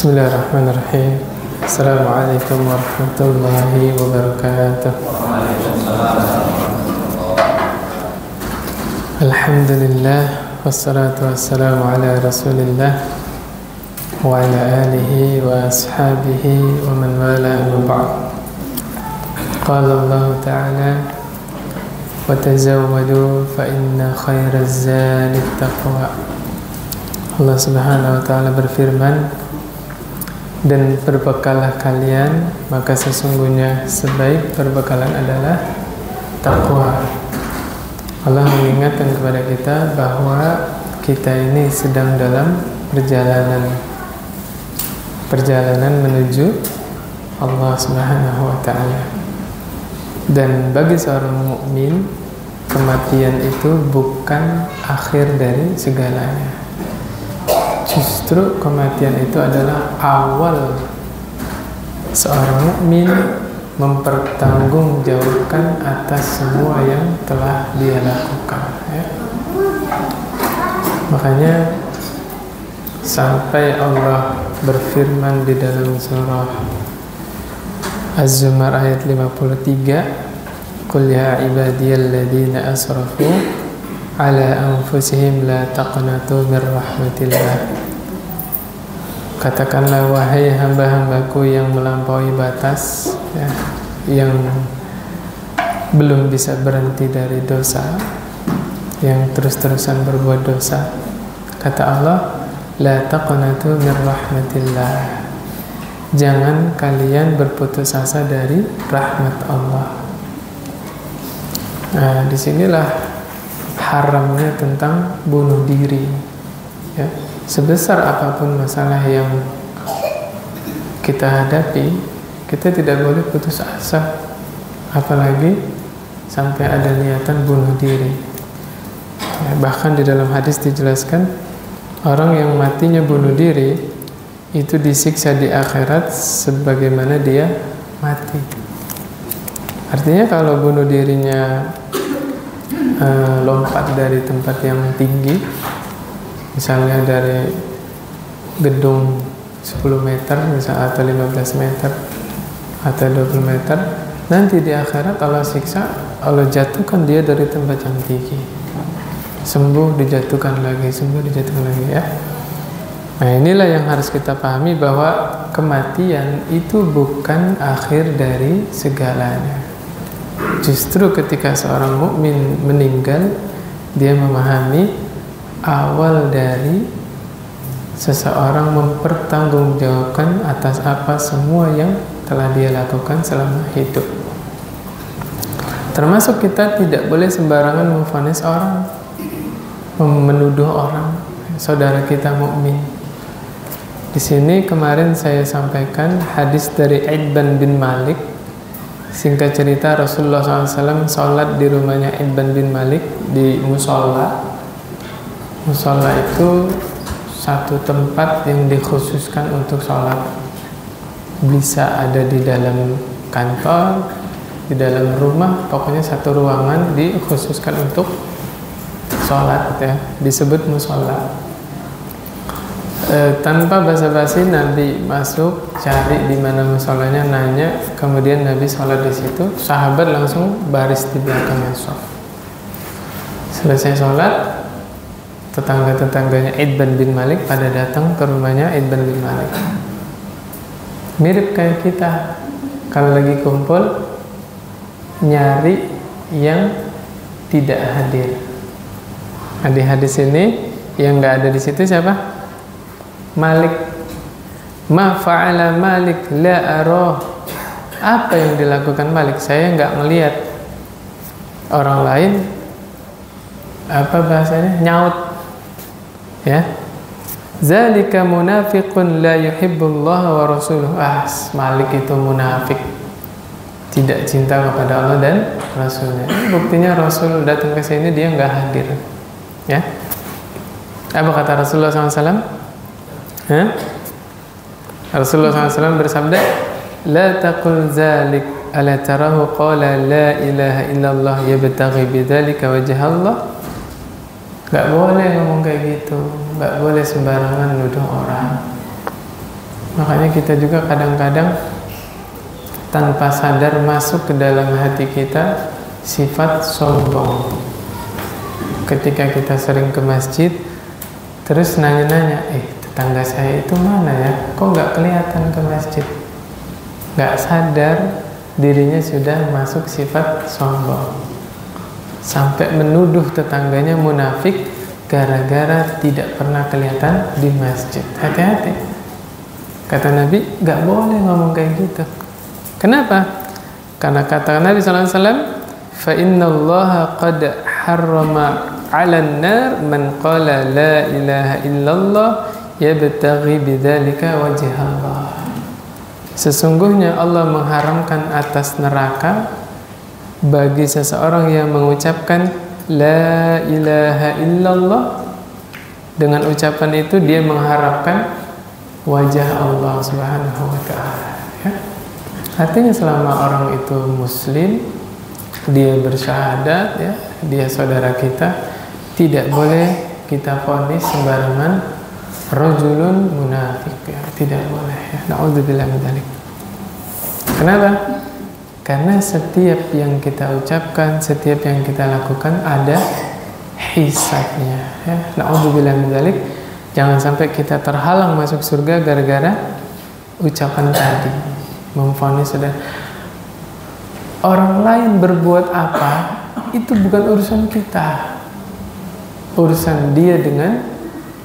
Bismillahirrahmanirrahim. Assalamualaikum warahmatullahi wabarakatuh. Alhamdulillah, wassalatu wassalamu ala rasulillah wa ala alihi wa ashabihi wa man wala amma ba'd. Qala Allah ta'ala wa tazawwadu fa inna khairaz zadi taqwa. Allah Subhanahu wa ta'ala berfirman, dan berbekalah kalian, maka sesungguhnya sebaik perbekalan adalah takwa. Allah mengingatkan kepada kita bahwa kita ini sedang dalam perjalanan menuju Allah Subhanahu wa ta'ala. Dan bagi seorang mukmin, kematian itu bukan akhir dari segalanya. Justru kematian itu adalah awal seorang mukmin mempertanggungjawabkan atas semua yang telah dia lakukan, ya. Makanya sampai Allah berfirman di dalam surah Az-Zumar ayat 53, Qul ya ibadiyalladzina asrafu ala anfusihim la taqnatu min rahmatillah. Katakanlah, wahai hamba-hambaku yang melampaui batas, ya, yang belum bisa berhenti dari dosa, yang terus-terusan berbuat dosa. Kata Allah, la taqnatu min rahmatillah. Jangan kalian berputus asa dari rahmat Allah. Nah, disinilah haramnya tentang bunuh diri, ya. Sebesar apapun masalah yang kita hadapi, kita tidak boleh putus asa, apalagi sampai ada niatan bunuh diri, ya. Bahkan di dalam hadis dijelaskan, orang yang matinya bunuh diri itu disiksa di akhirat sebagaimana dia mati. Artinya kalau bunuh dirinya lompat dari tempat yang tinggi, misalnya dari gedung 10 meter misalnya, atau 15 meter atau 20 meter, nanti di akhirat Allah siksa, Allah jatuhkan dia dari tempat yang tinggi, sembuh dijatuhkan lagi, sembuh dijatuhkan lagi, ya. Nah, inilah yang harus kita pahami, bahwa kematian itu bukan akhir dari segalanya. Justru ketika seorang mukmin meninggal, dia memahami awal dari seseorang mempertanggungjawabkan atas apa semua yang telah dia lakukan selama hidup. Termasuk kita tidak boleh sembarangan memvonis orang, menuduh orang, saudara kita mukmin. Di sini kemarin saya sampaikan hadis dari Itban bin Malik. Singkat cerita, Rasulullah SAW sholat di rumahnya Itban bin Malik di musola. Musola itu satu tempat yang dikhususkan untuk sholat. Bisa ada di dalam kantor, di dalam rumah, pokoknya satu ruangan dikhususkan untuk sholat, ya, disebut musola. Tanpa basa-basi Nabi masuk, cari di mana musolanya, nanya, kemudian Nabi sholat di situ. Sahabat langsung baris di belakangnya sholat. Selesai sholat, tetangga-tetangganya Itban bin Malik pada datang ke rumahnya Itban bin Malik. Mirip kayak kita kalau lagi kumpul nyari yang tidak hadir. Nah, di hadis ini yang nggak ada di situ siapa? Malik. Ma fa'ala Malik la arah. Apa yang dilakukan Malik? Saya nggak melihat. Orang lain apa bahasanya? Nyaut, ya. Zalika munafiqun la yuhibbullaha wa rasuluhu. Malik itu munafik, tidak cinta kepada Allah dan Rasulnya. Buktinya Rasul datang ke sini dia nggak hadir, ya. Apa kata Rasulullah SAW? Rasulullah SAW bersabda, la taqul zalik ala tarahu qala la ilaha illallah yabtaghi bidzalika wajha Allah. Gak boleh ngomong kayak gitu, gak boleh sembarangan nuduh orang. Makanya kita juga kadang-kadang tanpa sadar masuk ke dalam hati kita sifat sombong. Ketika kita sering ke masjid, terus nanya-nanya, tetangga saya itu mana ya? Kok nggak kelihatan ke masjid? Nggak sadar dirinya sudah masuk sifat sombong. Sampai menuduh tetangganya munafik gara-gara tidak pernah kelihatan di masjid. Hati-hati. Kata Nabi, nggak boleh ngomong kayak gitu. Kenapa? Karena kata Nabi SAW, fa innallaha qad harrama 'alan nar man qala la ilaha illallah yabtaghi bidzalika wajha Allah. Sesungguhnya Allah mengharamkan atas neraka bagi seseorang yang mengucapkan la ilaha illallah. Dengan ucapan itu dia mengharapkan wajah Allah Subhanahu wa ta'ala, ya. Artinya selama orang itu muslim, dia bersyahadat, ya, dia saudara kita, tidak boleh kita vonis sembarangan rajulun munafik, ya. Tidak boleh, ya. Na'udzubillah min dzalik. Kenapa? Karena setiap yang kita ucapkan, setiap yang kita lakukan ada hisabnya, ya. Na'udzubillah min dzalik. Jangan sampai kita terhalang masuk surga gara-gara ucapan tadi, memvonis sudah. Orang lain berbuat apa, itu bukan urusan kita. Urusan dia dengan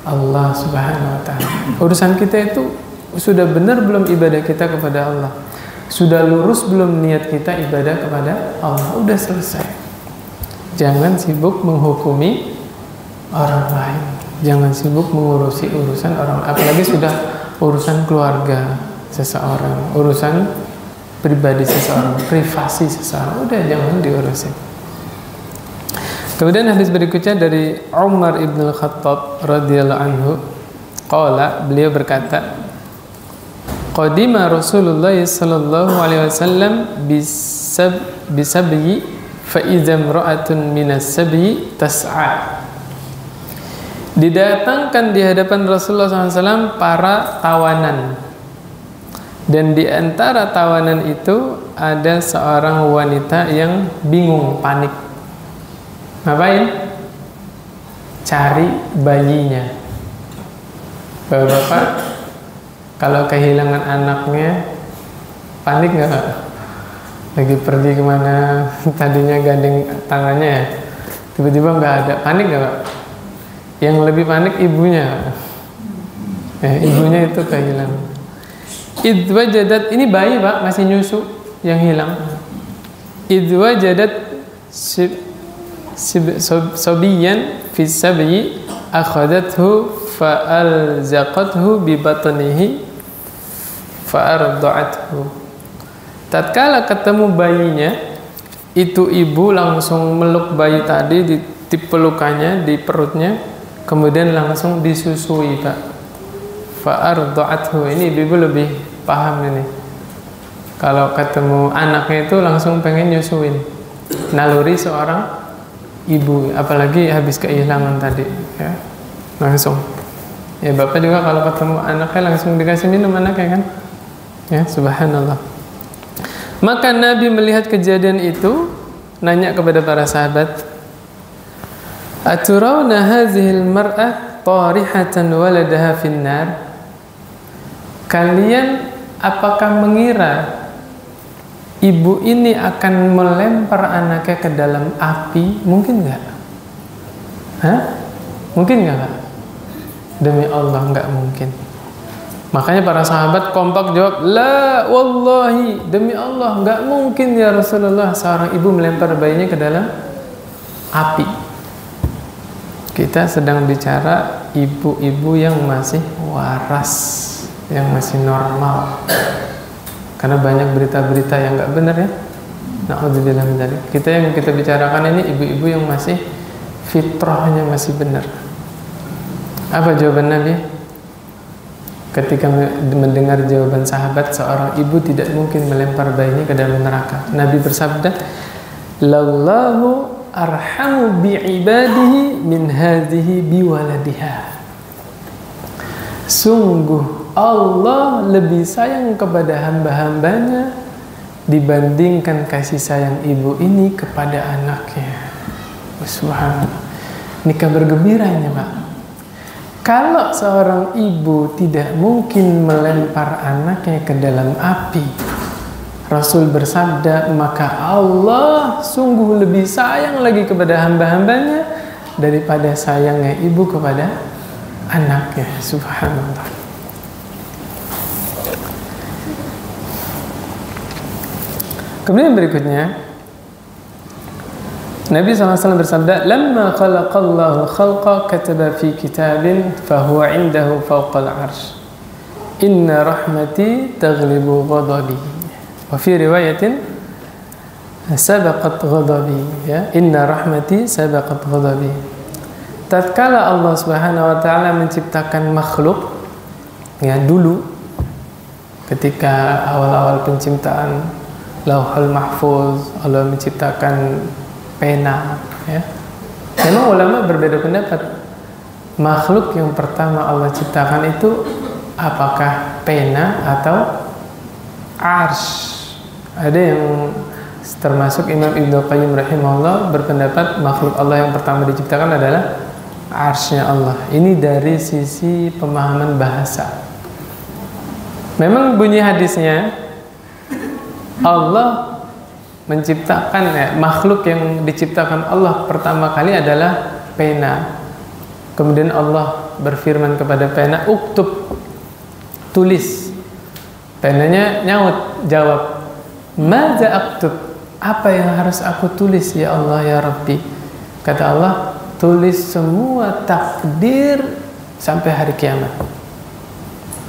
Allah Subhanahu wa ta'ala. Urusan kita itu sudah benar belum ibadah kita kepada Allah? Sudah lurus belum niat kita ibadah kepada Allah? Udah selesai. Jangan sibuk menghukumi orang lain. Jangan sibuk mengurusi urusan orang, apalagi sudah urusan keluarga seseorang, urusan pribadi seseorang, privasi seseorang. Udah, jangan diurusin. Kemudian hadis berikutnya dari Umar ibn al-Khattab radhiyallahu anhu, qala, beliau berkata, qadima Rasulullah sallallahu alaihi wasallam bisabyi fa idza imra'atun minas sabyi tas'a. Didatangkan di hadapan Rasulullah SAW para tawanan, dan di antara tawanan itu ada seorang wanita yang bingung, panik. Ngapain? Cari bayinya. Bapak-bapak, kalau kehilangan anaknya, panik nggak? Lagi pergi kemana, tadinya gandeng tangannya ya, tiba-tiba nggak ada, panik nggak Pak? Yang lebih panik ibunya, ibunya itu kehilangan. Idwa jadat, ini bayi Pak, masih nyusu yang hilang. Idwa jadat sobiyan fi sabyi akhadathu fa'alzaqathu bi batnihi fa'arda'athu. Tatkala ketemu bayinya, itu ibu langsung meluk bayi tadi di pelukannya, di perutnya, kemudian langsung disusui Pak. Fa'arda'athu, ini ibu lebih paham ini. Kalau ketemu anaknya itu langsung pengen nyusuin. Naluri seorang ibu, apalagi habis kehilangan tadi, ya. Langsung. Ya Bapak juga kalau ketemu anaknya langsung dikasih minum anaknya kan? Ya, subhanallah. Maka Nabi melihat kejadian itu, nanya kepada para sahabat, "Aturawna hadhil mar'ah tarihatan waladaha finnar?" Kalian apakah mengira ibu ini akan melempar anaknya ke dalam api? Mungkin nggak? Hah? Mungkin nggak Pak? Demi Allah nggak mungkin. Makanya para sahabat kompak jawab, la wallahi, demi Allah nggak mungkin ya Rasulullah seorang ibu melempar bayinya ke dalam api. Kita sedang bicara ibu-ibu yang masih waras, yang masih normal. Karena banyak berita-berita yang nggak benar ya. Na'udzubillah min dzalik. Kita yang kita bicarakan ini ibu-ibu yang masih fitrahnya masih benar. Apa jawaban Nabi? Ketika mendengar jawaban sahabat, seorang ibu tidak mungkin melempar bayinya ke dalam neraka. Nabi bersabda, "Lallahu arhamu bi'ibadihi min hadhihi biwaladiha." Sungguh Allah lebih sayang kepada hamba-hambanya dibandingkan kasih sayang ibu ini kepada anaknya. Subhanallah. Ini kabar gembira ini, Pak. Kalau seorang ibu tidak mungkin melempar anaknya ke dalam api, Rasul bersabda, maka Allah sungguh lebih sayang lagi kepada hamba-hambanya daripada sayangnya ibu kepada anaknya. Subhanallah. Kemudian berikutnya Nabi SAW bersabda, "Lamma khalaqallahu al-khalqa kataba fi kitabin fahuwa indahu fawqal arsh. Inna rahmati taghlibu ghadabi." Wa fi riwayatin sabaqat ghadabi, ya. Inna rahmati sabaqat ghadabi. Tatkala Allah Subhanahu wa taala menciptakan makhluk, ya, dulu ketika awal-awal penciptaan Lauhul Mahfuz, Allah menciptakan pena, ya. Memang ulama berbeda pendapat. Makhluk yang pertama Allah ciptakan itu apakah pena atau arsy? Ada yang termasuk Imam Ibnu Qayyim rahimahullah berpendapat makhluk Allah yang pertama diciptakan adalah arsy-nya Allah. Ini dari sisi pemahaman bahasa. Memang bunyi hadisnya Allah menciptakan, ya, makhluk yang diciptakan Allah pertama kali adalah pena. Kemudian Allah berfirman kepada pena, "Uktub," tulis. Penanya nyaut, jawab, "Madza aktub?" Apa yang harus aku tulis ya Allah ya Rabbi? Kata Allah, "Tulis semua takdir sampai hari kiamat."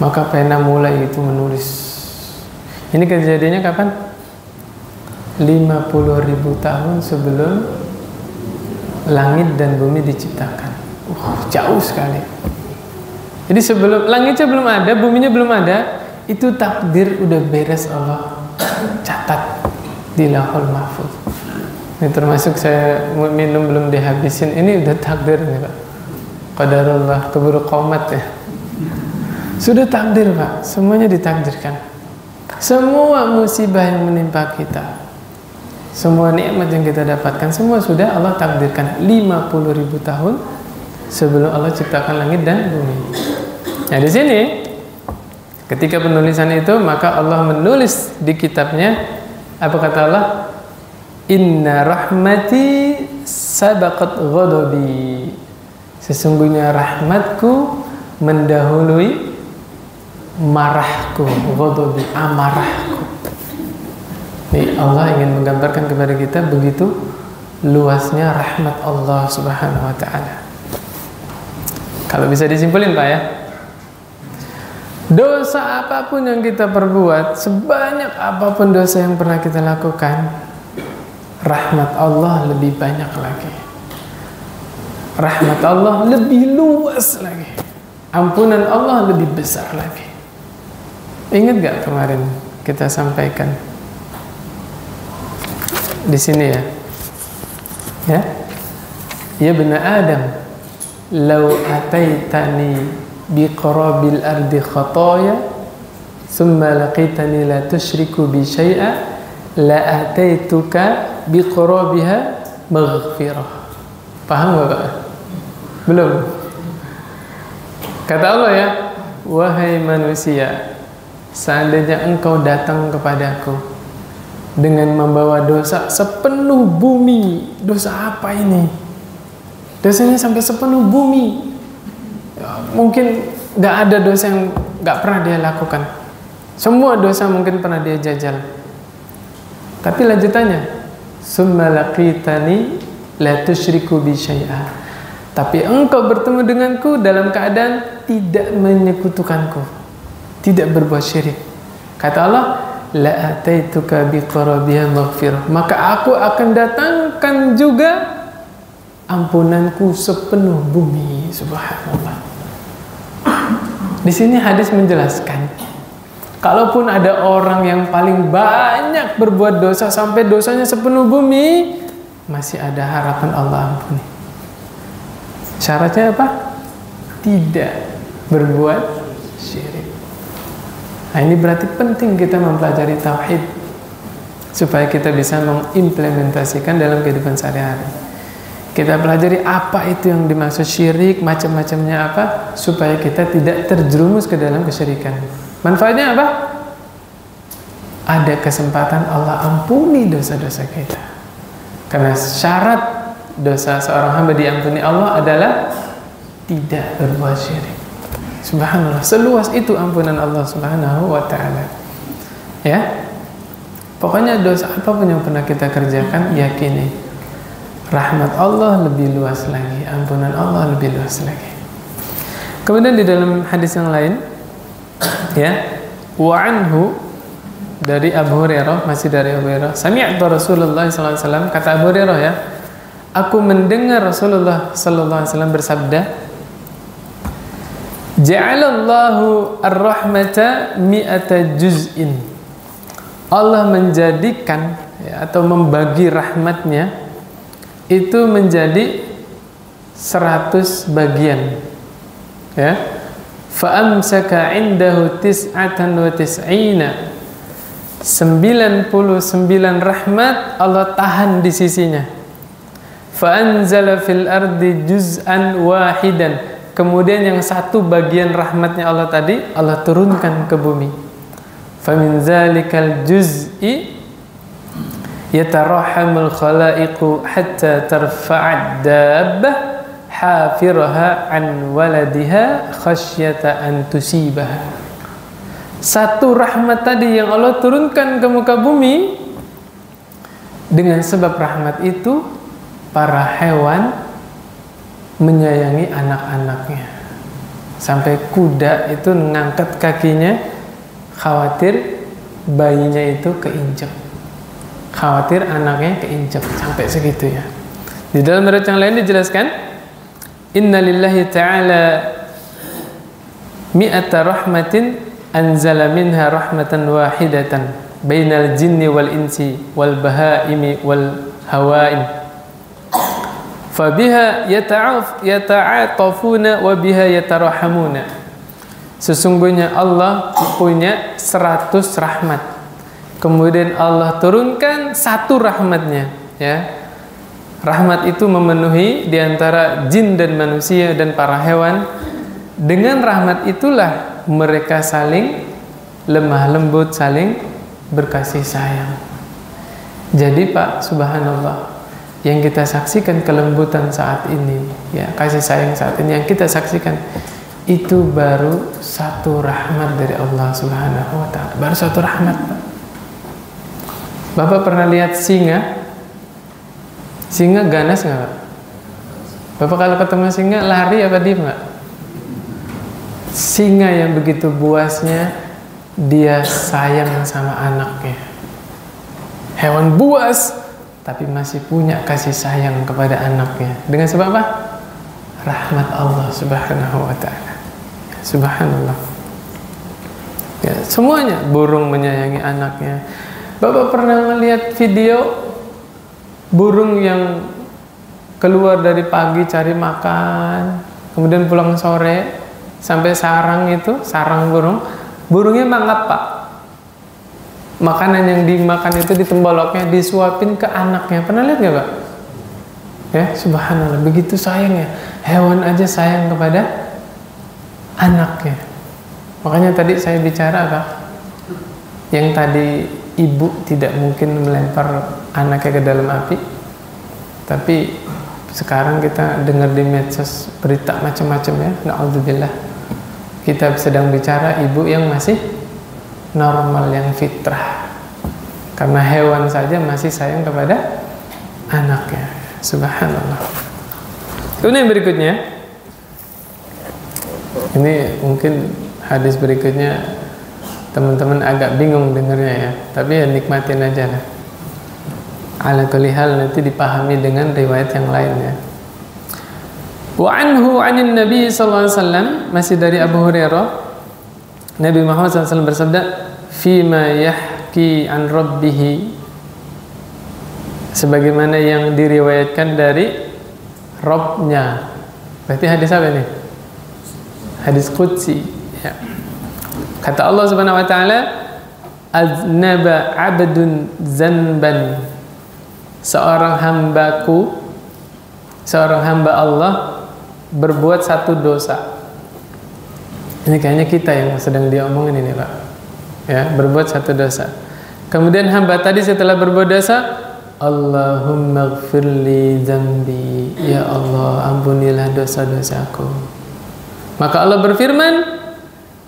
Maka pena mulai itu menulis. Ini kejadiannya kapan? 50.000 tahun sebelum langit dan bumi diciptakan. Jauh sekali. Jadi sebelum langitnya belum ada, buminya belum ada, itu takdir udah beres Allah catat di Lauhul Mahfuz. Ini termasuk saya minum belum dihabisin, ini udah takdir nih, Pak. Qadarullah, keburu qomat, ya. Sudah takdir, Pak. Semuanya ditakdirkan. Semua musibah yang menimpa kita, semua nikmat yang kita dapatkan, semua sudah Allah takdirkan 50.000 tahun sebelum Allah ciptakan langit dan bumi. Nah, di sini ketika penulisan itu, maka Allah menulis di kitabnya, apa kata Allah? Inna rahmati sabaqat ghadabi. Sesungguhnya rahmatku mendahului marahku, ghadabi, amarahku. Ini Allah ingin menggambarkan kepada kita begitu luasnya rahmat Allah Subhanahu wa taala. Kalau bisa disimpulin, Pak, ya. Dosa apapun yang kita perbuat, sebanyak apapun dosa yang pernah kita lakukan, rahmat Allah lebih banyak lagi. Rahmat Allah lebih luas lagi. Ampunan Allah lebih besar lagi. Ingat gak kemarin kita sampaikan di sini, ya? Ya, ya bani Adam, lau ataitani biqarabil ardi khataya thumma laqitani la tusyriku bi syai'a la ataituka biqarabiha maghfirah. Paham gak, Pak? Belum? Kata Allah, ya, wahai manusia, seandainya engkau datang kepadaku dengan membawa dosa sepenuh bumi, dosa apa ini? Dosanya sampai sepenuh bumi. Ya, mungkin gak ada dosa yang gak pernah dia lakukan. Semua dosa mungkin pernah dia jajal. Tapi lanjutannya, summa laqitani la tusyriku bi syai'a. Tapi engkau bertemu denganku dalam keadaan tidak menyekutukanku, tidak berbuat syirik. Kata Allah, la ataituka biqarabiha maghfirah. Maka aku akan datangkan juga ampunanku sepenuh bumi. Subhanallah. Di sini hadis menjelaskan, kalaupun ada orang yang paling banyak berbuat dosa sampai dosanya sepenuh bumi, masih ada harapan Allah ampuni. Syaratnya apa? Tidak berbuat syirik. Nah, ini berarti penting kita mempelajari tauhid supaya kita bisa mengimplementasikan dalam kehidupan sehari-hari. Kita pelajari apa itu yang dimaksud syirik, macam-macamnya apa, supaya kita tidak terjerumus ke dalam kesyirikan. Manfaatnya apa? Ada kesempatan Allah ampuni dosa-dosa kita. Karena syarat dosa seorang hamba diampuni Allah adalah tidak berbuat syirik. Subhanallah, seluas itu ampunan Allah Subhanahu wa ta'ala. Ya, pokoknya dosa apapun yang pernah kita kerjakan, yakini rahmat Allah lebih luas lagi, ampunan Allah lebih luas lagi. Kemudian di dalam hadis yang lain, ya, wa anhu, dari Abu Hurairah, masih dari Abu Hurairah, sami'tu Rasulullah sallallahu alaihi wasallam, kata Abu Hurairah, ya, aku mendengar Rasulullah sallallahu alaihi wasallam bersabda, ja'alallahu ar-rahmata mi'ata juz'in. Allah menjadikan, ya, atau membagi rahmatnya itu menjadi 100 bagian. Ya. Fa amsaka 'indahu 99. 99 rahmat Allah tahan di sisinya. Fa anzala fil ardi juz'an wahidan. Kemudian yang satu bagian rahmatnya Allah tadi Allah turunkan ke bumi. Famin zalikal juz'i yatarahamul khalaiqu hatta tarfa'ad dabbah hafiraha an waladiha khasyata an tusibaha. Satu rahmat tadi yang Allah turunkan ke muka bumi, dengan sebab rahmat itu para hewan menyayangi anak-anaknya. Sampai kuda itu mengangkat kakinya khawatir bayinya itu keinjek, khawatir anaknya keinjek, sampai segitunya. Di dalam riwayat yang lain dijelaskan, inna lillahi ta'ala mi'ata rahmatin anzala minha rahmatan wahidatan bainal jinni wal insi wal bahaimi wal hawaim fabiha yata'atafuna wa biha yatarahamuna. Sesungguhnya Allah punya 100 rahmat, kemudian Allah turunkan satu rahmatnya, ya. Rahmat itu memenuhi diantara jin dan manusia dan para hewan. Dengan rahmat itulah mereka saling lemah lembut, saling berkasih sayang. Jadi Pak, subhanallah, yang kita saksikan kelembutan saat ini, ya, kasih sayang saat ini yang kita saksikan, itu baru satu rahmat dari Allah Subhanahu wa ta'ala. Baru satu rahmat, Pak. Bapak pernah lihat singa? Singa ganas nggak, Pak? Bapak kalau ketemu singa lari apa diem, Pak? Singa yang begitu buasnya, dia sayang sama anaknya. Hewan buas tapi masih punya kasih sayang kepada anaknya. Dengan sebab apa? Rahmat Allah Subhanahu wa ta'ala. Subhanallah. Ya, semuanya. Burung menyayangi anaknya. Bapak pernah melihat video burung yang keluar dari pagi cari makan, kemudian pulang sore sampai sarang itu, sarang burung, burungnya mangap, Pak. Makanan yang dimakan itu ditemboloknya, disuapin ke anaknya. Pernah lihat nggak, Pak? Ya, subhanallah, begitu sayangnya. Hewan aja sayang kepada anaknya. Makanya tadi saya bicara apa? Yang tadi ibu tidak mungkin melempar anaknya ke dalam api, tapi sekarang kita dengar di medsos berita macam-macam, ya. Na'udzubillah. Kita sedang bicara ibu yang masih normal, yang fitrah, karena hewan saja masih sayang kepada anaknya. Subhanallah. Ini yang berikutnya, ini mungkin hadis berikutnya teman-teman agak bingung dengarnya, ya, tapi ya nikmatin aja lah. Ala kulli hal nanti dipahami dengan riwayat yang lain, ya. Wa anhu 'anil Nabi sallallahu alaihi wasallam, masih dari Abu Hurairah, Nabi Muhammad SAW bersabda, fima yahki an rabbihi, sebagaimana yang diriwayatkan dari Rabb-nya. Berarti hadis apa ini? Hadis qudsi, ya. Kata Allah Subhanahu wa taala, aznaba 'abdun zanban. Seorang hamba Allah berbuat satu dosa. Ini kayaknya kita yang sedang diomongin ini, Pak. Ya, berbuat satu dosa. Kemudian hamba tadi setelah berbuat dosa, Allahumma gfirli dzambi. Ya Allah, ampunilah dosa-dosaku. Maka Allah berfirman,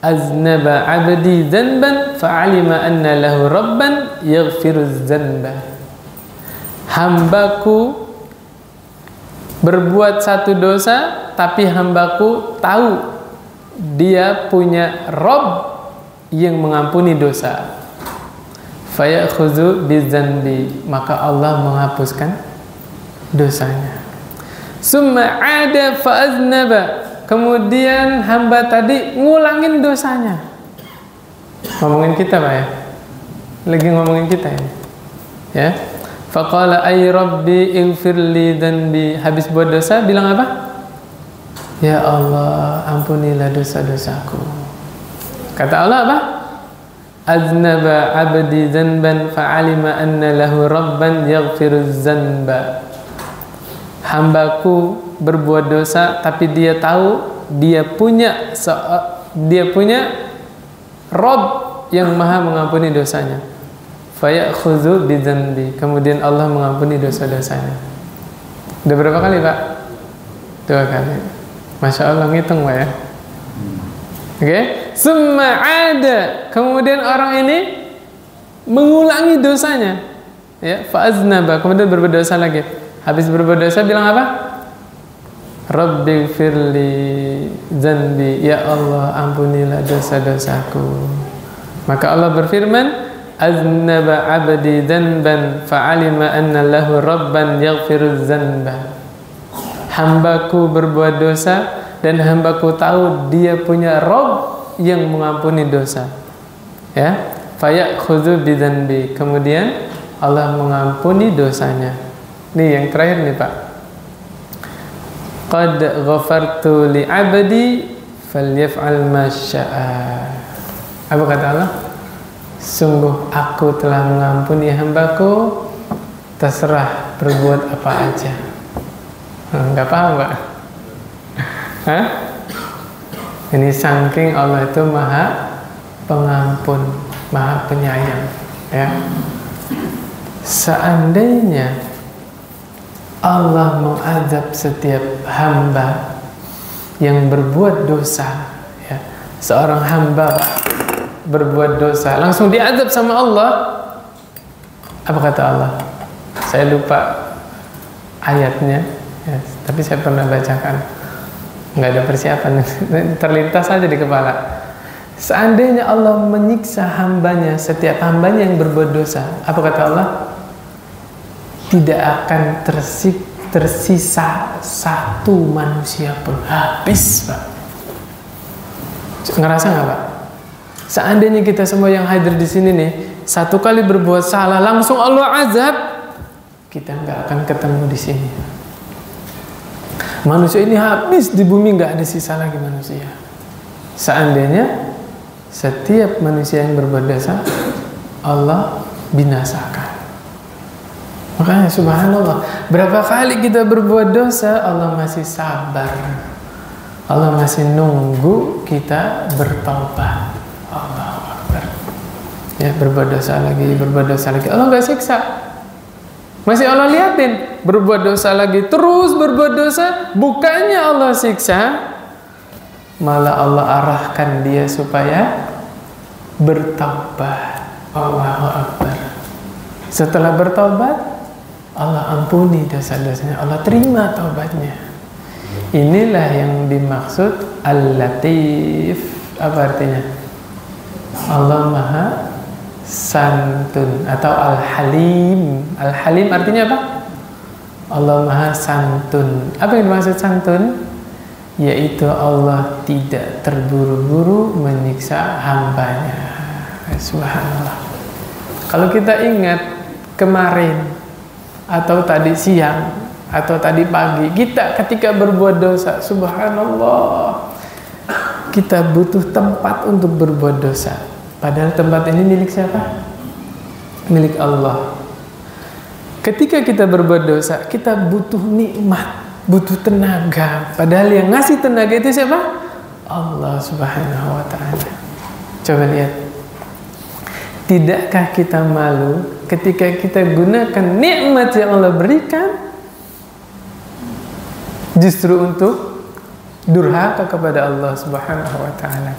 aznaba 'abdi dzanban fa'alima anna lahu rabban yaghfiruz dzanba. Hambaku berbuat satu dosa, tapi hambaku tahu dia punya Rabb yang mengampuni dosa. Fayakhudhu bidzanbi, maka Allah menghapuskan dosanya. Summa 'ada fa'aznaba, kemudian hamba tadi ngulangin dosanya. Ngomongin kita, Pak ya. Lagi ngomongin kita ini. Ya. Faqala ay rabbi ighfirli dzanbi. Habis buat dosa bilang apa? Ya Allah, ampunilah dosa-dosaku. Kata Allah apa? Aznaba 'abdi dzanban fa'alima anna lahu rabban yaghfiruz dzanba. Hambaku berbuat dosa, tapi dia tahu dia punya Rabb yang maha mengampuni dosanya. Fayakhudhu bidzanbi, kemudian Allah mengampuni dosa-dosanya. Udah berapa kali, Pak? 2 kali. Masya Allah, ngitung, Pak ya. Oke, summa 'ada, kemudian orang ini mengulangi dosanya. Ya, fa'aznaba, kemudian berbuat dosa lagi. Habis berbuat dosa bilang apa? Rabbighfirli dzanbi, ya Allah, ampunilah dosa-dosaku. Maka Allah berfirman, aznaba 'abdi dzanban fa'alima anna lahu rabban yaghfiruz dzanba. Hambaku berbuat dosa dan hambaku tahu dia punya Rabb yang mengampuni dosa. Ya, fayakhudhu bidzanbi, kemudian Allah mengampuni dosanya. Nih yang terakhir nih, Pak. Qad ghafartu li 'abdi falyaf'al ma syaa. Apa kata Allah? Sungguh aku telah mengampuni hambaku, terserah berbuat apa aja. Nggak paham, Pak? Hah? Ini saking Allah itu maha pengampun, maha penyayang, ya. Seandainya Allah mengazab setiap hamba yang berbuat dosa, ya, seorang hamba berbuat dosa langsung diazab sama Allah, apa kata Allah? Saya lupa ayatnya, ya, tapi saya pernah bacakan. Nggak ada persiapan, terlintas saja di kepala. Seandainya Allah menyiksa hambanya, setiap hambanya yang berbuat dosa, apa kata Allah? Tidak akan tersisa satu manusia pun, habis, Pak. Ngerasa nggak, Pak? Seandainya kita semua yang hadir di sini nih, satu kali berbuat salah langsung Allah azab, kita nggak akan ketemu di sini. Manusia ini habis di bumi, nggak ada sisa lagi manusia. Seandainya setiap manusia yang berbuat dosa Allah binasakan. Makanya subhanallah, berapa kali kita berbuat dosa Allah masih sabar, Allah masih nunggu kita bertaubat. Allahu Akbar. Ya, berbuat dosa lagi, Allah nggak siksa. Masih Allah liatin, berbuat dosa lagi, terus berbuat dosa, bukannya Allah siksa, malah Allah arahkan dia supaya bertaubat. Allahu Akbar. Setelah bertaubat, Allah ampuni dosa-dosanya, Allah terima taubatnya. Inilah yang dimaksud Al-Latif. Apa artinya? Allah Maha Santun atau Al-Halim. Al-Halim artinya apa? Allah Maha Santun. Apa yang dimaksud santun? Yaitu Allah tidak terburu-buru menyiksa hambanya. Subhanallah. Kalau kita ingat kemarin atau tadi siang atau tadi pagi, kita ketika berbuat dosa, subhanallah, kita butuh tempat untuk berbuat dosa. Padahal tempat ini milik siapa? Milik Allah. Ketika kita berbuat dosa, kita butuh nikmat, butuh tenaga. Padahal yang ngasih tenaga itu siapa? Allah Subhanahu wa ta'ala. Coba lihat. Tidakkah kita malu ketika kita gunakan nikmat yang Allah berikan justru untuk durhaka kepada Allah Subhanahu wa ta'ala?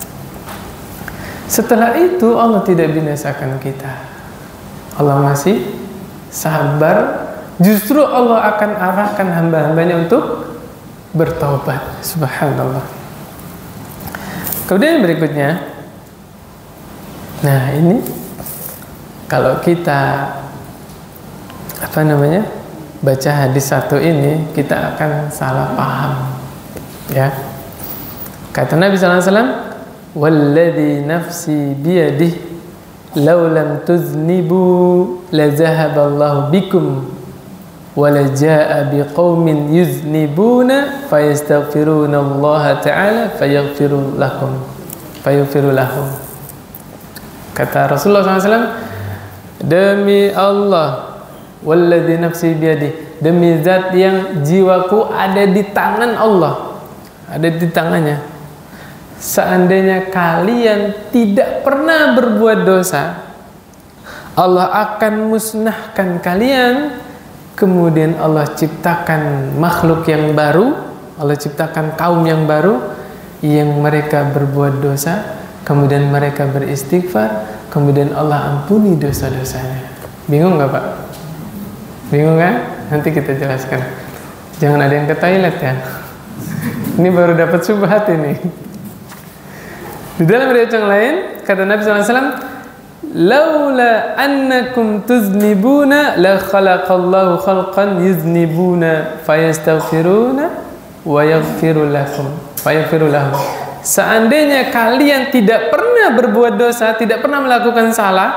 Setelah itu Allah tidak binasakan kita. Allah masih sabar. Justru Allah akan arahkan hamba-hambanya untuk bertaubat. Subhanallah. Kemudian yang berikutnya, nah ini kalau kita baca hadis satu ini, kita akan salah paham, ya. Kata Nabi SAW, "Walladzi nafsi biyadihi, law lam tuznibu la zahaballahu bikum, wa la jaa biqaumin yuznibuna fayastaghfiruna Allah ta'ala fayaghfiru lahum." Kata Rasulullah SAW, demi Allah, walladzi nafsi biyadihi, demi zat yang jiwaku ada di tangan Allah, ada di tangannya, seandainya kalian tidak pernah berbuat dosa, Allah akan musnahkan kalian. Kemudian Allah ciptakan makhluk yang baru, Allah ciptakan kaum yang baru yang mereka berbuat dosa, kemudian mereka beristighfar, kemudian Allah ampuni dosa-dosanya. Bingung nggak Pak? Bingung kan? Nanti kita jelaskan. Jangan ada yang ke toilet ya. Ini baru dapat subhat ini. Di dalam riwayat yang lain kata Nabi SAW, laula annakum tuznibuna la khalaqallahu khalqan yuznibuna fayastaghfiruna wa yaghfiru lahum. Seandainya kalian tidak pernah berbuat dosa, tidak pernah melakukan salah,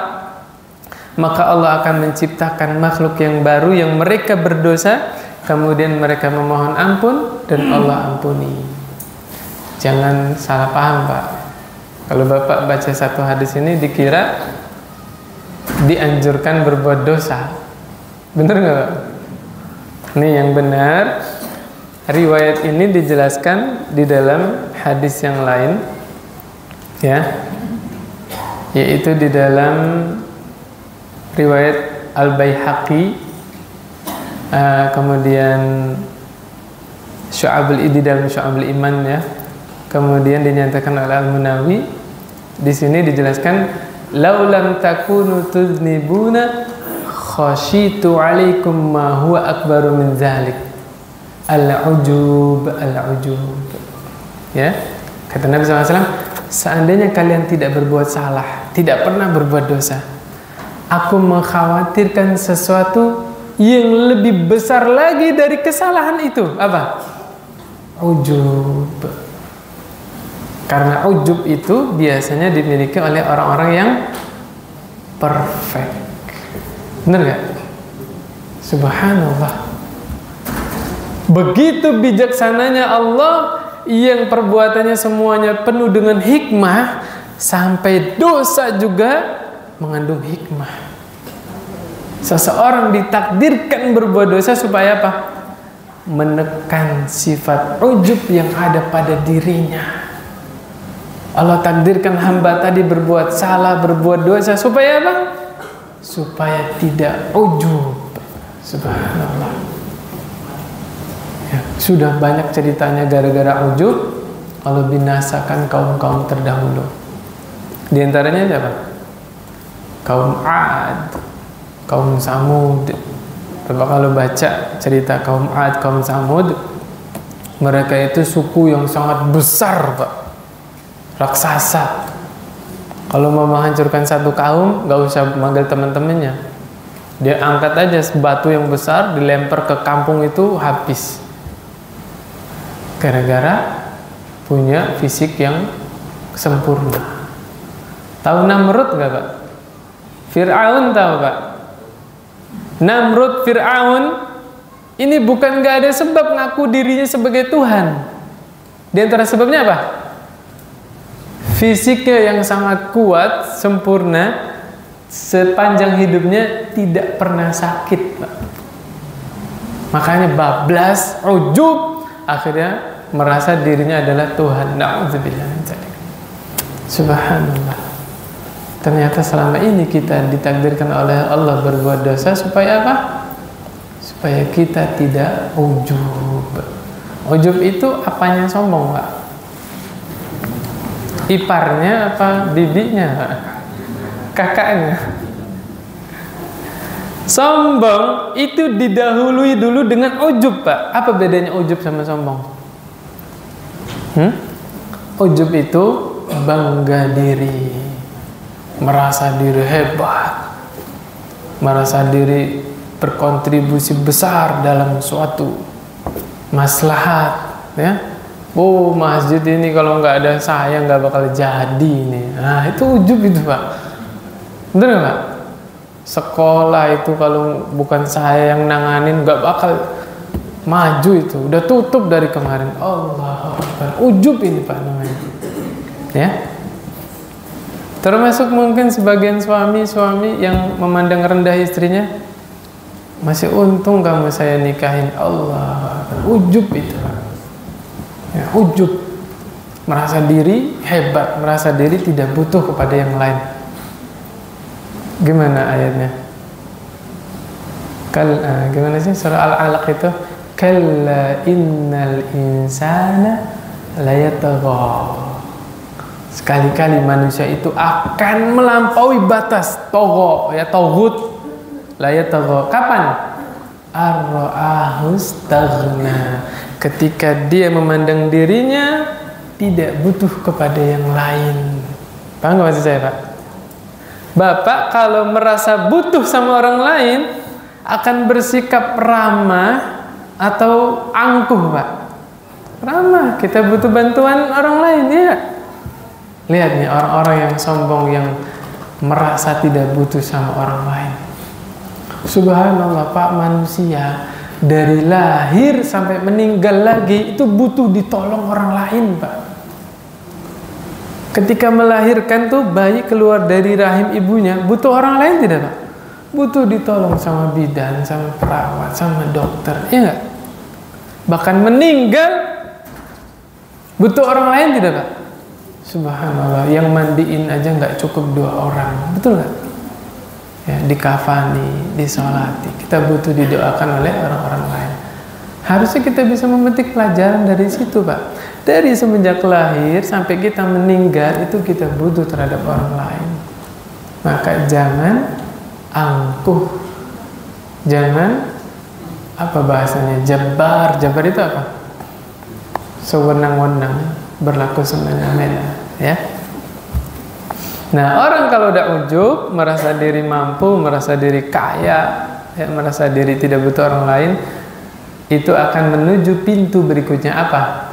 maka Allah akan menciptakan makhluk yang baru yang mereka berdosa, kemudian mereka memohon ampun dan Allah ampuni. Jangan salah paham Pak. Kalau Bapak baca satu hadis ini dikira dianjurkan berbuat dosa. Benar nggak Pak? Ini yang benar. Riwayat ini dijelaskan di dalam hadis yang lain, ya, yaitu di dalam riwayat Al-Baihaqi, kemudian Syu'abul Idi dalam Syu'abul Iman, ya. Kemudian dinyatakan oleh Al-Munawi. Di sini dijelaskan, laulam takunu tuznibuna khashitu alaikum ma huwa akbaru min zalik. Al-ujub. Ya, kata Nabi SAW, seandainya kalian tidak berbuat salah, tidak pernah berbuat dosa, aku mengkhawatirkan sesuatu yang lebih besar lagi dari kesalahan itu. Apa? Ujub. Karena ujub itu biasanya dimiliki oleh orang-orang yang perfect. Benar gak? Subhanallah. Begitu bijaksananya Allah yang perbuatannya semuanya penuh dengan hikmah, sampai dosa juga mengandung hikmah. Seseorang ditakdirkan berbuat dosa supaya apa? Menekan sifat ujub yang ada pada dirinya. Allah takdirkan hamba tadi berbuat salah, berbuat dosa supaya apa? Supaya tidak ujub. Subhanallah. Ya, sudah banyak ceritanya gara-gara ujub Allah binasakan kaum-kaum terdahulu. Di antaranya siapa? Kaum Ad, kaum Samud. Coba kalau baca cerita kaum Ad, kaum Samud, mereka itu suku yang sangat besar Pak, raksasa. Kalau mau menghancurkan satu kaum, gak usah manggil teman-temannya, dia angkat aja batu yang besar, dilempar ke kampung itu habis. Gara-gara punya fisik yang sempurna. Tahu Namrud gak Pak? Fir'aun tahu Pak? Namrud, Fir'aun ini bukan gak ada sebab ngaku dirinya sebagai Tuhan. Di antara sebabnya apa? fisiknya yang sangat kuat, sempurna, sepanjang hidupnya tidak pernah sakit, Pak. Makanya bablas, ujub, akhirnya merasa dirinya adalah Tuhan. Na'udzubillah min dzalik. Subhanallah. Ternyata selama ini kita ditakdirkan oleh Allah berbuat dosa supaya apa? Supaya kita tidak ujub. Ujub itu apanya sombong, Pak? Iparnya apa bibinya, Pak? Kakaknya. Sombong itu didahului dulu dengan ujub, Pak. Apa bedanya ujub sama sombong? Ujub itu bangga diri, merasa diri hebat, merasa diri berkontribusi besar dalam suatu maslahat, ya. Oh, masjid ini kalau nggak ada saya nggak bakal jadi nih. Nah, itu ujub itu, Pak. Bener nggak, Pak? Sekolah itu kalau bukan saya yang nanganin nggak bakal maju itu. Udah tutup dari kemarin. Allah Akbar. Ujub ini, Pak, namanya. Ya. Termasuk mungkin sebagian suami yang memandang rendah istrinya. Masih untung kamu saya nikahin. Allah Akbar. Ujub itu, Pak. Ya, ujub, merasa diri hebat, merasa diri tidak butuh kepada yang lain. Gimana ayatnya? Gimana sih surah Al-Alaq itu? Kalla innal insana layatagha. Sekali-kali manusia itu akan melampaui batas. Togho, ya, toghut. Layatagha. Kapan? Ar-ra'ahu istaghna. Ketika dia memandang dirinya tidak butuh kepada yang lain. Paham nggak maksud saya, Pak? Bapak kalau merasa butuh sama orang lain akan bersikap ramah atau angkuh, Pak? Ramah, kita butuh bantuan orang lain, ya. Lihat nih orang-orang yang sombong, yang merasa tidak butuh sama orang lain. Subhanallah, Pak, manusia dari lahir sampai meninggal lagi itu butuh ditolong orang lain, Pak. Ketika melahirkan tuh bayi keluar dari rahim ibunya, butuh orang lain tidak, Pak? Butuh ditolong sama bidan, sama perawat, sama dokter, ya enggak? Bahkan meninggal butuh orang lain tidak, Pak? Subhanallah, yang mandiin aja nggak cukup 2 orang, betul nggak? Ya, dikafani, disolati, kita butuh didoakan oleh orang-orang lain. Harusnya kita bisa memetik pelajaran dari situ, Pak. Dari semenjak lahir sampai kita meninggal itu kita butuh terhadap orang lain. Maka jangan angkuh, jangan apa bahasanya, jabar itu apa? Sewenang-wenang, berlaku semena-mena, ya. Nah, orang kalau udah ujub, merasa diri mampu, merasa diri kaya, ya, merasa diri tidak butuh orang lain, itu akan menuju pintu berikutnya apa?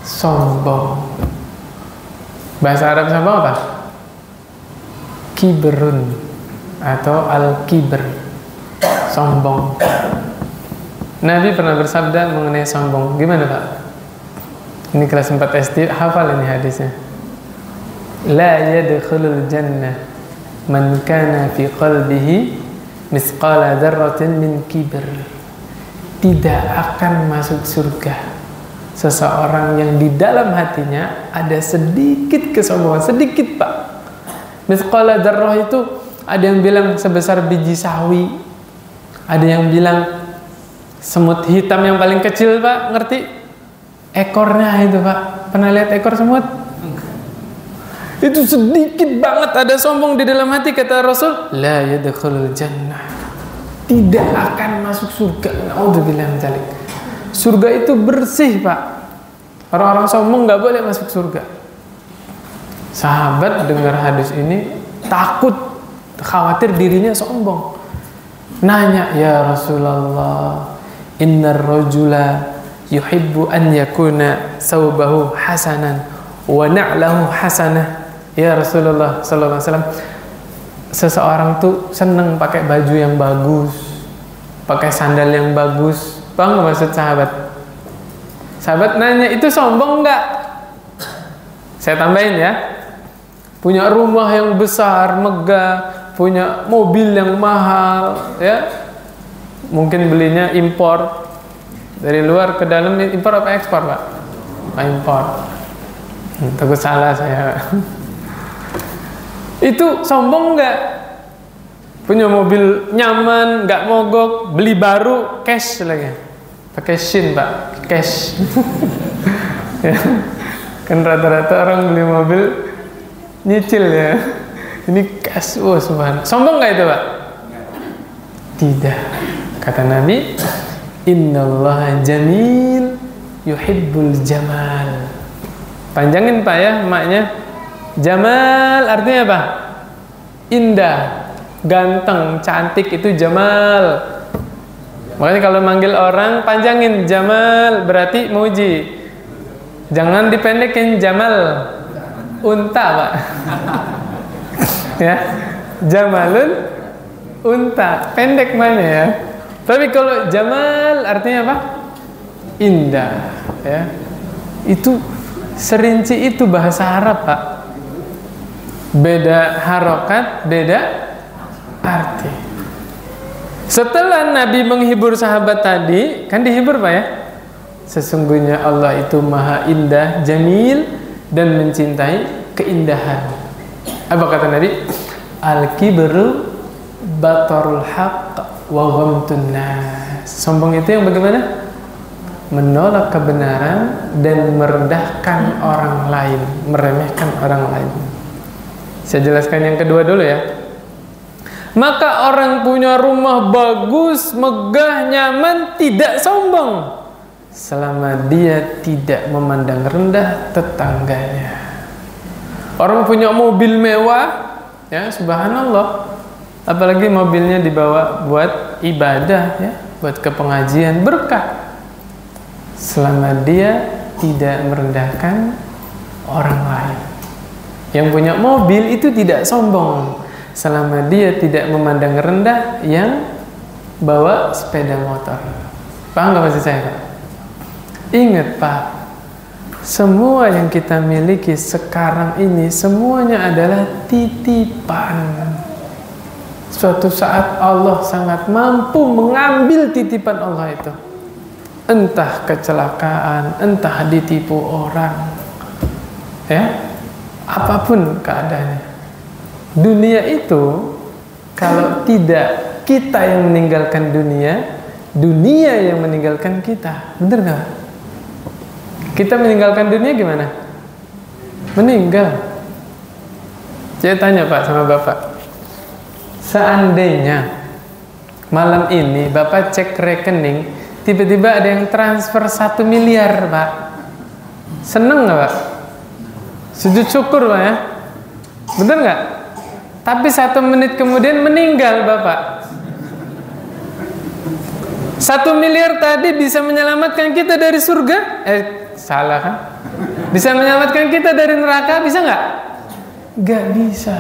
Sombong. Bahasa Arab sombong apa? Kibrun atau al-kibr. Sombong. Nabi pernah bersabda mengenai sombong. Gimana, Pak? Ini kelas 4 SD, hafal ini hadisnya. La yadkhulul jannah man kana fi qalbihi misqala dzarratin min kibr. Tidak akan masuk surga seseorang yang di dalam hatinya ada sedikit kesombongan, sedikit, Pak. Misqala dzarrah itu ada yang bilang sebesar biji sawi, ada yang bilang semut hitam yang paling kecil, Pak, ngerti? Ekornya itu, Pak. Pernah lihat ekor semut? Itu sedikit banget ada sombong di dalam hati, kata Rasul. La yadkhulul jannah. Tidak akan masuk surga. Na'udzubillah min dzalik. Surga itu bersih, Pak. Orang-orang sombong nggak boleh masuk surga. Sahabat dengar hadis ini takut, khawatir dirinya sombong. Nanya, ya Rasulullah, innar rajula yuhibbu an yakuna thawbahu hasanan wa na'lahu hasanah. Ya Rasulullah sallallahu alaihi wasallam, seseorang tuh seneng pakai baju yang bagus, pakai sandal yang bagus. Paham nggak maksud sahabat? Sahabat nanya, itu sombong nggak? Saya tambahin ya. Punya rumah yang besar, megah, punya mobil yang mahal, ya. Mungkin belinya impor dari luar ke dalam. Impor apa ekspor, Pak? Impor. Takut salah saya. Itu sombong nggak? Punya mobil nyaman, nggak mogok, beli baru, cash lagi. Pakai SHIN, Pak, cash. Ya. Kan rata-rata orang beli mobil nyicil ya. Ini cash, oh subhanallah. Sombong nggak itu, Pak? Tidak. Kata Nabi, innallaha jamil yuhibbul jamal. Panjangin Pak ya maknya. Jamal artinya apa? Indah, ganteng, cantik, itu jamal. Makanya kalau manggil orang panjangin Jamal, berarti muji. Jangan dipendekin Jamal. Unta, Pak. Ya. Jamalun unta, pendek mana ya. Tapi kalau Jamal artinya apa? Indah, ya. Itu serinci itu bahasa Arab, Pak. Beda harokat, beda arti. Setelah Nabi menghibur sahabat tadi, kan dihibur, Pak ya. Sesungguhnya Allah itu maha indah, jamil, dan mencintai keindahan. Apa kata Nabi? Al-kibru batarul haqq wa ghamtun nas. Sombong itu yang bagaimana? Menolak kebenaran dan merendahkan orang lain, meremehkan orang lain. Saya jelaskan yang kedua dulu ya. Maka orang punya rumah bagus, megah, nyaman, tidak sombong selama dia tidak memandang rendah tetangganya. Orang punya mobil mewah, ya subhanallah, apalagi mobilnya dibawa buat ibadah, ya, buat ke pengajian, berkah. Selama dia tidak merendahkan orang lain. Yang punya mobil itu tidak sombong selama dia tidak memandang rendah yang bawa sepeda motor. Paham nggak maksud saya, Pak? Ingat, Pak, semua yang kita miliki sekarang ini semuanya adalah titipan. Suatu saat Allah sangat mampu mengambil titipan Allah itu. Entah kecelakaan, entah ditipu orang, ya, apapun keadaannya. Dunia itu kalau tidak kita yang meninggalkan dunia, dunia yang meninggalkan kita. Bener nggak? Kita meninggalkan dunia gimana? Meninggal. Saya tanya Pak sama Bapak, seandainya malam ini Bapak cek rekening, tiba-tiba ada yang transfer 1 miliar, Pak, seneng nggak, Pak? Sujud syukur, Pak ya? Bener nggak? Tapi 1 menit kemudian meninggal Bapak. 1 miliar tadi bisa menyelamatkan kita dari surga? Salah kan? Bisa menyelamatkan kita dari neraka? Bisa nggak? Nggak bisa.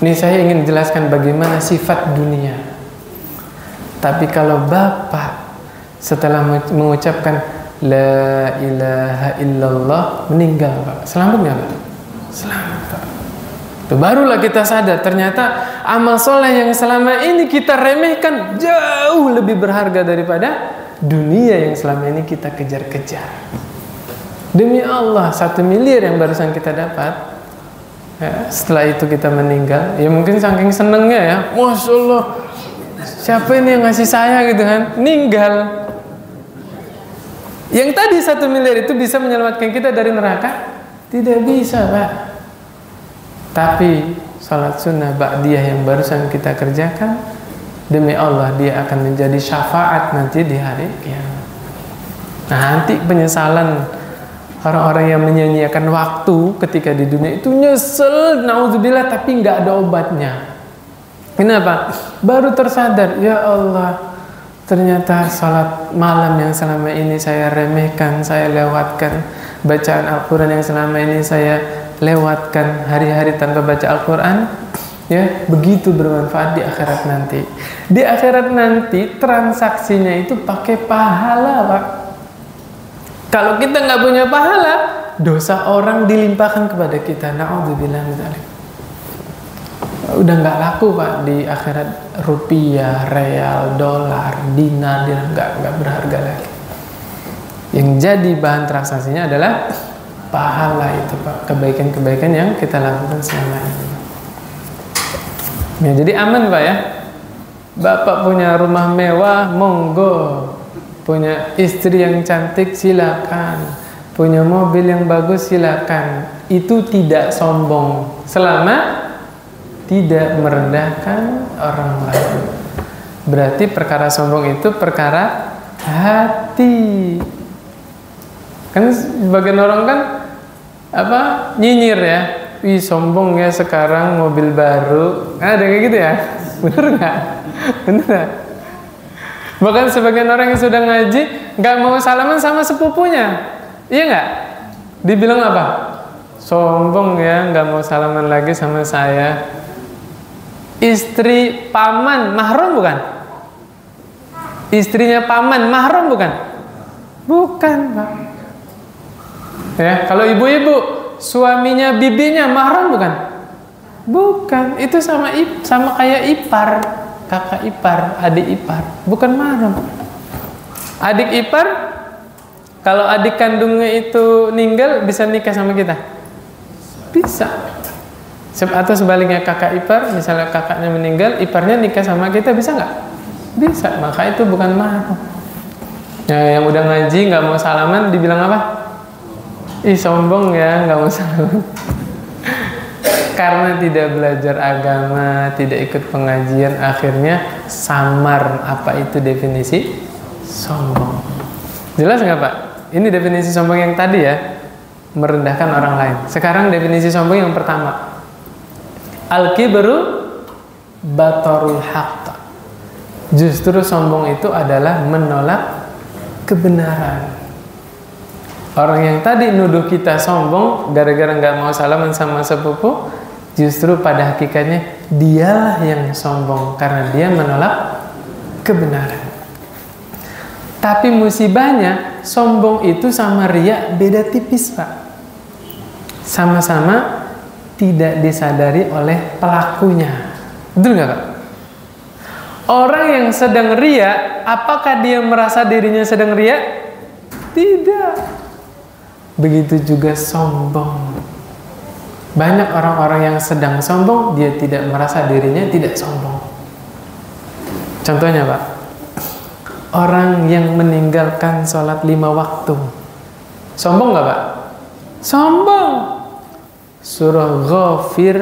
Ini saya ingin jelaskan bagaimana sifat dunia. Tapi kalau Bapak setelah mengucapkan La ilaha illallah meninggal, Pak, selamat nggak, Pak? Selamat, Pak. Tuh, barulah kita sadar ternyata amal soleh yang selama ini kita remehkan jauh lebih berharga daripada dunia yang selama ini kita kejar-kejar. Demi Allah, 1 miliar yang barusan kita dapat, ya, setelah itu kita meninggal, ya mungkin saking senengnya ya, Masya Allah, siapa ini yang ngasih saya gitu kan, meninggal. Yang tadi 1 miliar itu bisa menyelamatkan kita dari neraka? Tidak bisa, Pak. Tapi salat sunnah ba'diyah yang barusan kita kerjakan, demi Allah dia akan menjadi syafaat nanti di hari kiamat. Nah, nanti penyesalan orang-orang yang menyia-nyiakan waktu ketika di dunia itu nyesel, naudzubillah, tapi nggak ada obatnya. Kenapa? Baru tersadar, ya Allah, ternyata salat malam yang selama ini saya remehkan, saya lewatkan, bacaan Al-Quran yang selama ini saya lewatkan, hari-hari tanpa baca Al-Quran, ya, begitu bermanfaat di akhirat nanti. Di akhirat nanti transaksinya itu pakai pahala, Pak. Kalau kita nggak punya pahala, dosa orang dilimpahkan kepada kita. Na'udzubillah min dzalik. Udah nggak laku Pak di akhirat, rupiah, real, dolar, dinar, nggak berharga lagi. Yang jadi bahan transaksinya adalah pahala itu Pak, kebaikan-kebaikan yang kita lakukan selama ini. Ya, jadi aman Pak ya. Bapak punya rumah mewah, monggo. Punya istri yang cantik, silakan. Punya mobil yang bagus, silakan. Itu tidak sombong selama tidak merendahkan orang lain. Berarti perkara sombong itu perkara hati. Kan sebagian orang kan nyinyir ya, wih sombong ya sekarang mobil baru. Ada kayak gitu ya, bener nggak? Bener nggak? Bahkan sebagian orang yang sudah ngaji nggak mau salaman sama sepupunya, iya nggak? Dibilang apa? Sombong ya, nggak mau salaman lagi sama saya. Istri paman mahram bukan? Istrinya paman mahram bukan? Bukan Pak. Ya, kalau ibu-ibu suaminya bibinya mahram bukan? Bukan. Itu sama kayak ipar, kakak ipar, adik ipar, bukan mahram. Adik ipar, kalau adik kandungnya itu meninggal bisa nikah sama kita? Bisa. Atau sebaliknya kakak ipar, misalnya kakaknya meninggal, iparnya nikah sama kita, bisa nggak? Bisa. Maka itu bukan mahram. Ya, yang udah ngaji nggak mau salaman dibilang apa? Ih sombong ya, nggak mau salaman. Karena tidak belajar agama, tidak ikut pengajian, akhirnya samar apa itu definisi sombong. Jelas nggak Pak? Ini definisi sombong yang tadi ya, merendahkan orang lain. Sekarang definisi sombong yang pertama, al-kibru batarul haqq. Justru sombong itu adalah menolak kebenaran. Orang yang tadi nuduh kita sombong gara-gara nggak mau salaman sama sepupu, justru pada hakikatnya dialah yang sombong karena dia menolak kebenaran. Tapi musibahnya sombong itu sama riya beda tipis Pak. Sama-sama tidak disadari oleh pelakunya. Betul nggak Pak? Orang yang sedang riya, apakah dia merasa dirinya sedang riya? Tidak. Begitu juga sombong. Banyak orang-orang yang sedang sombong, dia tidak merasa dirinya tidak sombong. Contohnya Pak, orang yang meninggalkan sholat 5 waktu, sombong nggak Pak? Sombong. Surah Ghafir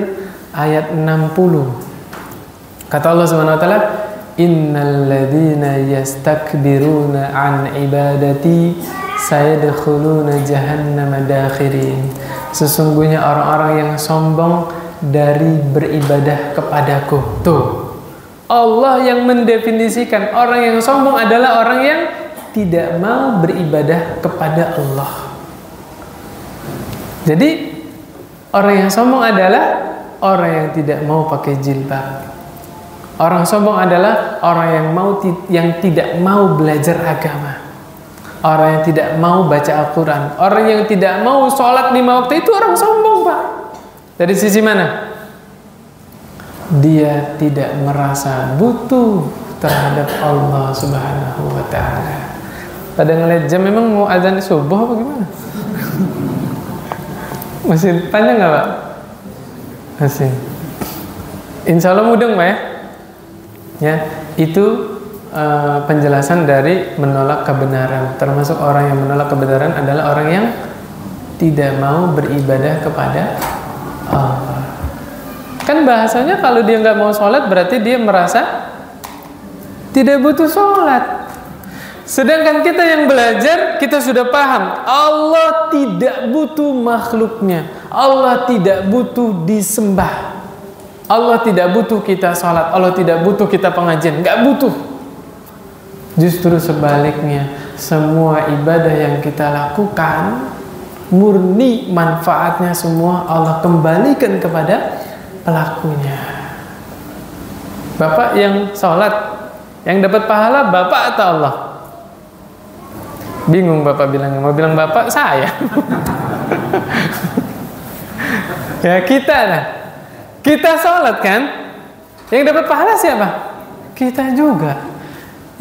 ayat 60. Kata Allah Subhanahu wa taala, "Innal ladzina yastakbiruna an ibadati sayadkhuluna jahannama dakhirin." Sesungguhnya orang-orang yang sombong dari beribadah kepadaku. Tuh. Allah yang mendefinisikan orang yang sombong adalah orang yang tidak mau beribadah kepada Allah. Jadi orang yang sombong adalah orang yang tidak mau pakai jilbab. Orang sombong adalah orang yang tidak mau belajar agama. Orang yang tidak mau baca Al-Quran. Orang yang tidak mau sholat 5 waktu itu orang sombong Pak. Dari sisi mana? Dia tidak merasa butuh terhadap Allah Subhanahu wa ta'ala. Pada ngeliat jam memang mau azan subuh apa gimana? Masih panjang nggak Pak? Masih. Insya Allah mudeng Pak ya. Ya, itu penjelasan dari menolak kebenaran. Termasuk orang yang menolak kebenaran adalah orang yang tidak mau beribadah kepada Allah. Kan bahasanya kalau dia nggak mau sholat berarti dia merasa tidak butuh sholat. Sedangkan kita yang belajar, kita sudah paham Allah tidak butuh makhluknya. Allah tidak butuh disembah. Allah tidak butuh kita sholat. Allah tidak butuh kita pengajian. Nggak butuh. Justru sebaliknya, semua ibadah yang kita lakukan murni manfaatnya semua Allah kembalikan kepada pelakunya. Bapak yang sholat, yang dapat pahala Bapak atau Allah? Bingung Bapak bilangnya, mau bilang Bapak saya. Ya kita lah. Kita sholat kan? Yang dapat pahala siapa? Kita juga.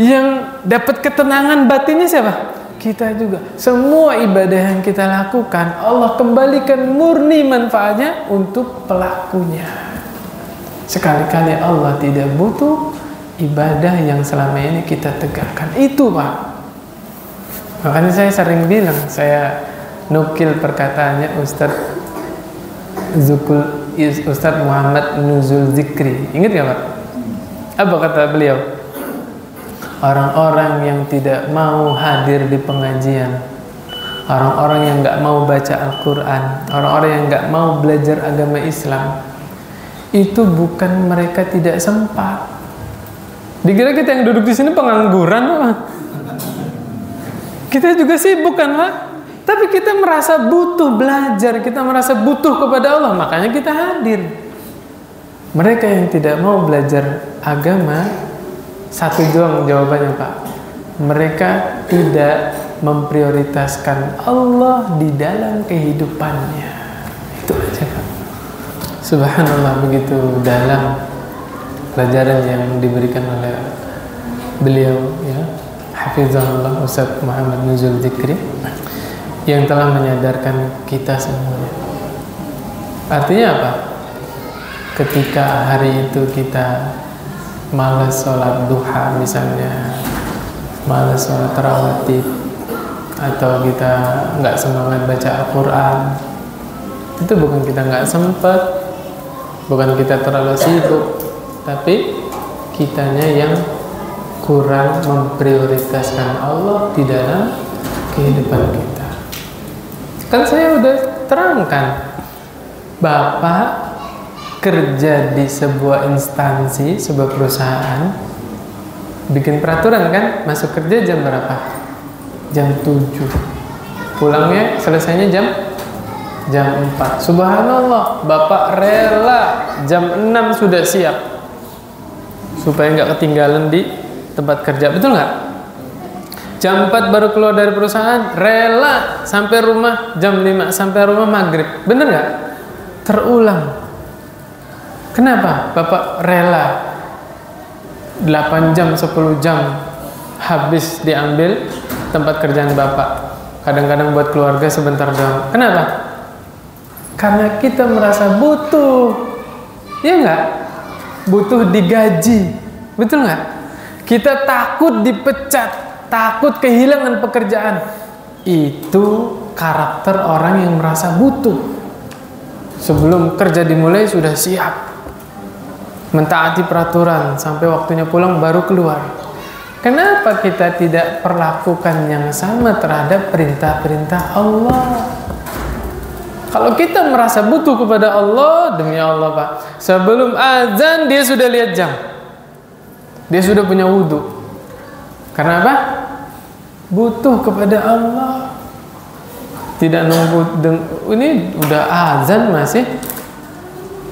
Yang dapat ketenangan batinnya siapa? Kita juga. Semua ibadah yang kita lakukan, Allah kembalikan murni manfaatnya untuk pelakunya. Sekali-kali Allah tidak butuh ibadah yang selama ini kita tegakkan. Itu Pak. Makanya saya sering bilang, saya nukil perkataannya Ustadz Muhammad Nuzul Zikri. Ingat gak Pak? Apa kata beliau? Orang-orang yang tidak mau hadir di pengajian, orang-orang yang gak mau baca Al-Quran, orang-orang yang gak mau belajar agama Islam, itu bukan mereka tidak sempat. Dikira kita yang duduk di sini pengangguran Pak? Kita juga sibuk kan Pak? Tapi kita merasa butuh belajar, kita merasa butuh kepada Allah, makanya kita hadir. Mereka yang tidak mau belajar agama, satu doang jawabannya Pak. Mereka tidak memprioritaskan Allah di dalam kehidupannya. Itu aja Pak. Subhanallah, begitu dalam pelajaran yang diberikan oleh beliau ya, Hafizahullah Ustadz Muhammad Nuzul Zikri, yang telah menyadarkan kita semuanya. Artinya apa? Ketika hari itu kita malas sholat duha misalnya, malas sholat rawatib, atau kita nggak semangat baca Al-Quran, itu bukan kita nggak sempat, bukan kita terlalu sibuk, tapi kitanya yang kurang memprioritaskan Allah di dalam kehidupan kita. Kan saya udah terangkan, Bapak kerja di sebuah instansi, sebuah perusahaan, bikin peraturan kan, masuk kerja jam berapa? Jam 7, pulangnya selesainya jam 4. Subhanallah, Bapak rela jam 6 sudah siap supaya nggak ketinggalan di tempat kerja, betul nggak? Jam 4 baru keluar dari perusahaan, rela sampai rumah jam 5, sampai rumah maghrib, bener nggak? Terulang. Kenapa Bapak rela 8 jam, 10 jam habis diambil tempat kerjaan Bapak, kadang-kadang buat keluarga sebentar doang? Kenapa? Karena kita merasa butuh, ya nggak? Butuh digaji, betul nggak? Kita takut dipecat, takut kehilangan pekerjaan. Itu karakter orang yang merasa butuh. Sebelum kerja dimulai sudah siap, mentaati peraturan, sampai waktunya pulang baru keluar. Kenapa kita tidak perlakukan yang sama terhadap perintah-perintah Allah? Kalau kita merasa butuh kepada Allah, demi Allah Pak, sebelum azan dia sudah lihat jam, dia sudah punya wudhu. Karena apa? Butuh kepada Allah. Tidak nunggu, ini udah azan masih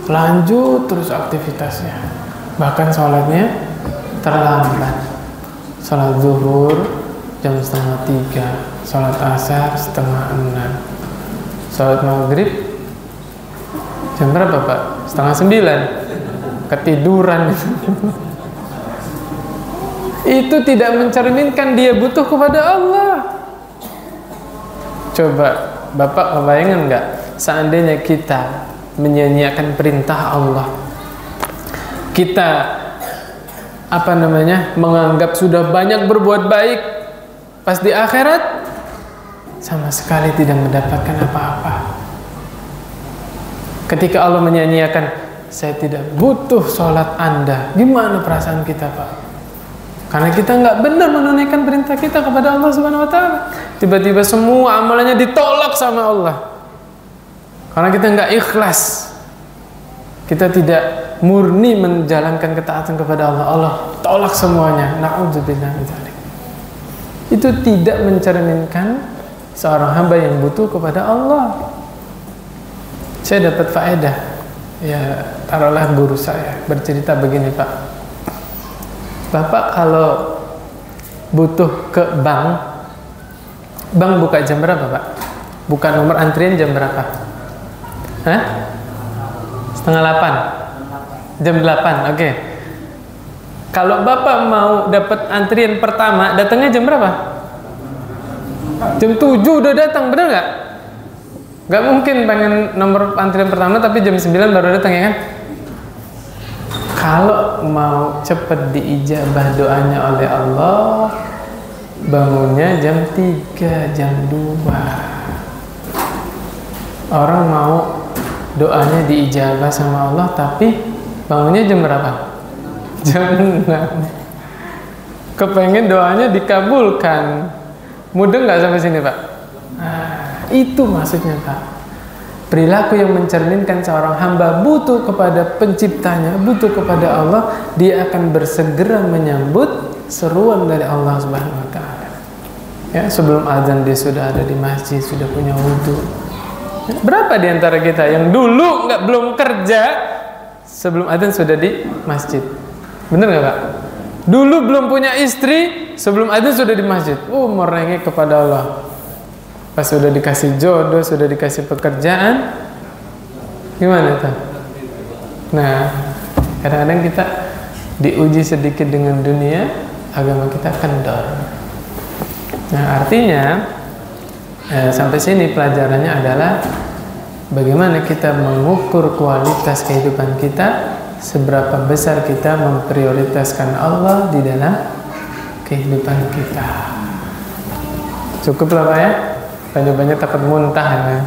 lanjut terus aktivitasnya. Bahkan sholatnya terlambat. Sholat zuhur jam 2:30, sholat asar 5:30, sholat maghrib jam berapa Pak? 8:30, ketiduran. Itu tidak mencerminkan dia butuh kepada Allah. Coba Bapak kebayangan nggak seandainya kita menyanyiakan perintah Allah, kita menganggap sudah banyak berbuat baik, pas di akhirat sama sekali tidak mendapatkan apa-apa. Ketika Allah menyanyiakan, saya tidak butuh sholat Anda, gimana perasaan kita Pak? Karena kita nggak benar menunaikan perintah kita kepada Allah Subhanahu Wa Taala. Tiba-tiba semua amalannya ditolak sama Allah. Karena kita nggak ikhlas, kita tidak murni menjalankan ketaatan kepada Allah, Allah tolak semuanya. Na'udzubillah min dzalik. Itu tidak mencerminkan seorang hamba yang butuh kepada Allah. Saya dapat faedah, ya taruhlah guru saya bercerita begini Pak, Bapak kalau butuh ke bank buka jam berapa Pak? buka nomor antrian jam berapa? Hah? Setengah 8. Jam 8, oke. Kalau Bapak mau dapat antrian pertama, datangnya jam berapa? Jam 7 udah datang, bener nggak? Nggak mungkin pengen nomor antrian pertama tapi jam 9 baru datang, ya kan? Kalau mau cepat diijabah doanya oleh Allah, bangunnya jam 3, jam 2. Orang mau doanya diijabah sama Allah tapi bangunnya jam berapa? Jam 6. Kepengen doanya dikabulkan. Mudah nggak sampai sini, Pak? Nah, itu maksudnya, Pak. Perilaku yang mencerminkan seorang hamba butuh kepada penciptanya, butuh kepada Allah, dia akan bersegera menyambut seruan dari Allah Subhanahu wa taala. Ya, sebelum azan dia sudah ada di masjid, sudah punya wudhu. Berapa di antara kita yang dulu belum kerja, sebelum azan sudah di masjid? Bener nggak, Pak? Dulu belum punya istri, sebelum azan sudah di masjid. Merengek kepada Allah. Pas sudah dikasih jodoh, sudah dikasih pekerjaan, gimana tuh? Nah, kadang-kadang kita diuji sedikit dengan dunia, agama kita kendor. Nah, artinya sampai sini pelajarannya adalah bagaimana kita mengukur kualitas kehidupan kita, seberapa besar kita memprioritaskan Allah di dalam kehidupan kita. Cukup lah, Pak, ya? Banyak-banyak takut muntah, ya.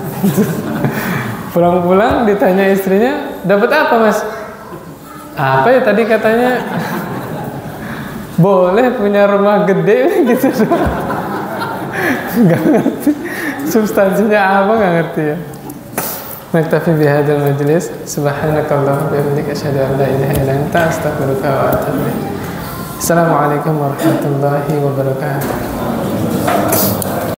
Pulang-pulang ditanya istrinya, dapat apa, Mas? Apa ya tadi katanya? Boleh punya rumah gede gitu. Gak ngerti substansinya apa, gak ngerti, ya. Naktafi bihadzal majlis. Subhanakallahumma wa bihamdika asyhadu an la ilaha illa anta astaghfiruka wa atubu ilaik. Assalamualaikum warahmatullahi wabarakatuh.